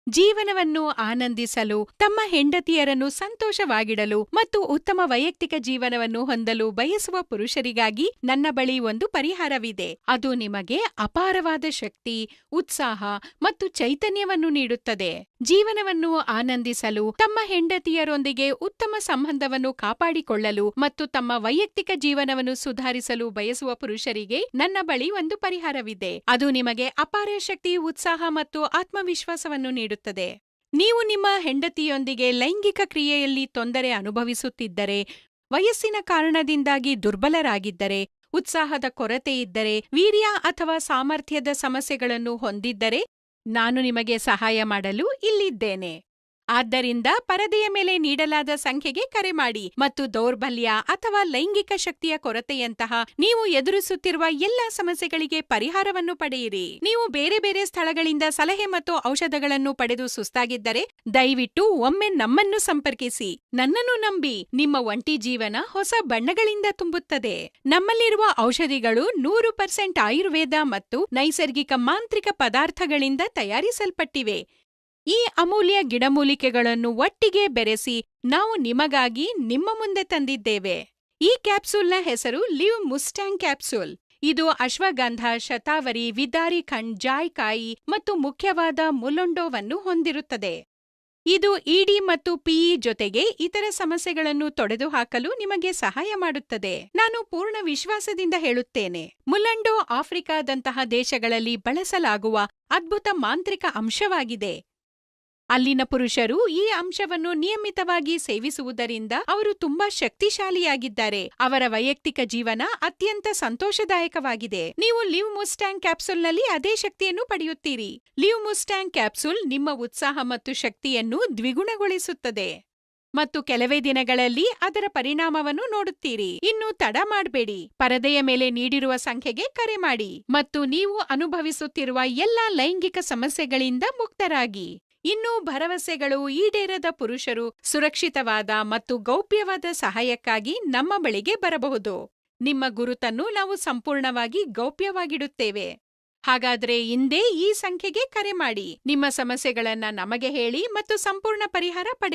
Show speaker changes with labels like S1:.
S1: ಜೀವನವನ್ನು ಆನಂದಿಸಲು, ತಮ್ಮ ಹೆಂಡತಿಯರನ್ನು ಸಂತೋಷವಾಗಿಡಲು ಮತ್ತು ಉತ್ತಮ ವೈಯಕ್ತಿಕ ಜೀವನವನ್ನು ಹೊಂದಲು ಬಯಸುವ ಪುರುಷರಿಗಾಗಿ ನನ್ನ ಬಳಿ ಒಂದು ಪರಿಹಾರವಿದೆ. ಅದು ನಿಮಗೆ ಅಪಾರವಾದ ಶಕ್ತಿ, ಉತ್ಸಾಹ ಮತ್ತು ಚೈತನ್ಯವನ್ನು ನೀಡುತ್ತದೆ. ಜೀವನವನ್ನು ಆನಂದಿಸಲು, ತಮ್ಮ ಹೆಂಡತಿಯರೊಂದಿಗೆ ಉತ್ತಮ ಸಂಬಂಧವನ್ನು ಕಾಪಾಡಿಕೊಳ್ಳಲು ಮತ್ತು ತಮ್ಮ ವೈಯಕ್ತಿಕ ಜೀವನವನ್ನು ಸುಧಾರಿಸಲು ಬಯಸುವ ಪುರುಷರಿಗೆ ನನ್ನ ಬಳಿ ಒಂದು ಪರಿಹಾರವಿದೆ. ಅದು ನಿಮಗೆ ಅಪಾರ ಶಕ್ತಿ, ಉತ್ಸಾಹ ಮತ್ತು ಆತ್ಮವಿಶ್ವಾಸವನ್ನು ನೀಡುತ್ತದೆ. ನೀವು ನಿಮ್ಮ ಹೆಂಡತಿಯೊಂದಿಗೆ ಲೈಂಗಿಕ ಕ್ರಿಯೆಯಲ್ಲಿ ತೊಂದರೆ ಅನುಭವಿಸುತ್ತಿದ್ದರೆ, ವಯಸ್ಸಿನ ಕಾರಣದಿಂದಾಗಿ ದುರ್ಬಲರಾಗಿದ್ದರೆ, ಉತ್ಸಾಹದ ಕೊರತೆಯಿದ್ದರೆ, ವೀರ್ಯ ಅಥವಾ ಸಾಮರ್ಥ್ಯದ ಸಮಸ್ಯೆಗಳನ್ನು ಹೊಂದಿದ್ದರೆ, ನಾನು ನಿಮಗೆ ಸಹಾಯ ಮಾಡಲು ಇಲ್ಲಿದ್ದೇನೆ. ಆದ್ದರಿಂದ ಪರದೆಯ ಮೇಲೆ ನೀಡಲಾದ ಸಂಖ್ಯೆಗೆ ಕರೆ ಮಾಡಿ ಮತ್ತು ದೌರ್ಬಲ್ಯ ಅಥವಾ ಲೈಂಗಿಕ ಶಕ್ತಿಯ ಕೊರತೆಯಂತಹ ನೀವು ಎದುರಿಸುತ್ತಿರುವ ಎಲ್ಲಾ ಸಮಸ್ಯೆಗಳಿಗೆ ಪರಿಹಾರವನ್ನು ಪಡೆಯಿರಿ. ನೀವು ಬೇರೆ ಬೇರೆ ಸ್ಥಳಗಳಿಂದ ಸಲಹೆ ಮತ್ತು ಔಷಧಗಳನ್ನು ಪಡೆದು ಸುಸ್ತಾಗಿದ್ದರೆ, ದಯವಿಟ್ಟು ಒಮ್ಮೆ ನಮ್ಮನ್ನು ಸಂಪರ್ಕಿಸಿ. ನನ್ನನ್ನು ನಂಬಿ, ನಿಮ್ಮ ಒಂಟಿ ಜೀವನ ಹೊಸ ಬಣ್ಣಗಳಿಂದ ತುಂಬುತ್ತದೆ. ನಮ್ಮಲ್ಲಿರುವ ಔಷಧಿಗಳು 100% ಆಯುರ್ವೇದ ಮತ್ತು ನೈಸರ್ಗಿಕ ಮಾಂತ್ರಿಕ ಪದಾರ್ಥಗಳಿಂದ ತಯಾರಿಸಲ್ಪಟ್ಟಿವೆ. ಈ ಅಮೂಲ್ಯ ಗಿಡಮೂಲಿಕೆಗಳನ್ನು ಒಟ್ಟಿಗೆ ಬೆರೆಸಿ ನಾವು ನಿಮಗಾಗಿ ನಿಮ್ಮ ಮುಂದೆ ತಂದಿದ್ದೇವೆ. ಈ ಕ್ಯಾಪ್ಸೂಲ್ನ ಹೆಸರು ಲಿವ್ ಮುಸ್ಟ್ಯಾಂಗ್ ಕ್ಯಾಪ್ಸೂಲ್. ಇದು ಅಶ್ವಗಂಧ, ಶತಾವರಿ, ವಿದಾರಿಖಂಡ್, ಜಾಯ್ಕಾಯಿ ಮತ್ತು ಮುಖ್ಯವಾದ ಮುಲೊಂಡೋವನ್ನು ಹೊಂದಿರುತ್ತದೆ. ಇದು ಇಡಿ ಮತ್ತು ಪಿಇ ಜೊತೆಗೆ ಇತರ ಸಮಸ್ಯೆಗಳನ್ನು ತೊಡೆದುಹಾಕಲು ನಿಮಗೆ ಸಹಾಯ ಮಾಡುತ್ತದೆ. ನಾನು ಪೂರ್ಣ ವಿಶ್ವಾಸದಿಂದ ಹೇಳುತ್ತೇನೆ, ಮುಲೊಂಡೋ ಆಫ್ರಿಕಾದಂತಹ ದೇಶಗಳಲ್ಲಿ ಬಳಸಲಾಗುವ ಅದ್ಭುತ ಮಾಂತ್ರಿಕ ಅಂಶವಾಗಿದೆ. ಅಲ್ಲಿನ ಪುರುಷರು ಈ ಅಂಶವನ್ನು ನಿಯಮಿತವಾಗಿ ಸೇವಿಸುವುದರಿಂದ ಅವರು ತುಂಬಾ ಶಕ್ತಿಶಾಲಿಯಾಗಿದ್ದಾರೆ. ಅವರ ವೈಯಕ್ತಿಕ ಜೀವನ ಅತ್ಯಂತ ಸಂತೋಷದಾಯಕವಾಗಿದೆ. ನೀವು ಲಿವ್ ಮುಸ್ಟ್ಯಾಂಗ್ ಕ್ಯಾಪ್ಸೂಲ್ನಲ್ಲಿ ಅದೇ ಶಕ್ತಿಯನ್ನು ಪಡೆಯುತ್ತೀರಿ. ಲಿವ್ ಮುಸ್ಟ್ಯಾಂಗ್ ಕ್ಯಾಪ್ಸೂಲ್ ನಿಮ್ಮ ಉತ್ಸಾಹ ಮತ್ತು ಶಕ್ತಿಯನ್ನು ದ್ವಿಗುಣಗೊಳಿಸುತ್ತದೆ ಮತ್ತು ಕೆಲವೇ ದಿನಗಳಲ್ಲಿ ಅದರ ಪರಿಣಾಮವನ್ನು ನೋಡುತ್ತೀರಿ. ಇನ್ನು ತಡ ಮಾಡಬೇಡಿ, ಪರದೆಯ ಮೇಲೆ ನೀಡಿರುವ ಸಂಖ್ಯೆಗೆ ಕರೆ ಮಾಡಿ ಮತ್ತು ನೀವು ಅನುಭವಿಸುತ್ತಿರುವ ಎಲ್ಲಾ ಲೈಂಗಿಕ ಸಮಸ್ಯೆಗಳಿಂದ ಮುಕ್ತರಾಗಿ. ಇನ್ನೂ ಭರವಸೆಗಳು ಈಡೇರದ ಪುರುಷರು ಸುರಕ್ಷಿತವಾದ ಮತ್ತು ಗೌಪ್ಯವಾದ ಸಹಾಯಕ್ಕಾಗಿ ನಮ್ಮ ಬಳಿಗೆ ಬರಬಹುದು. ನಿಮ್ಮ ಗುರುತನ್ನು ನಾವು ಸಂಪೂರ್ಣವಾಗಿ ಗೌಪ್ಯವಾಗಿಡುತ್ತೇವೆ. ಹಾಗಾದ್ರೆ ಇಂದೇ ಈ ಸಂಖ್ಯೆಗೆ ಕರೆ ಮಾಡಿ, ನಿಮ್ಮ ಸಮಸ್ಯೆಗಳನ್ನ ನಮಗೆ ಹೇಳಿ ಮತ್ತು ಸಂಪೂರ್ಣ ಪರಿಹಾರ ಪಡೆಯಿರಿ.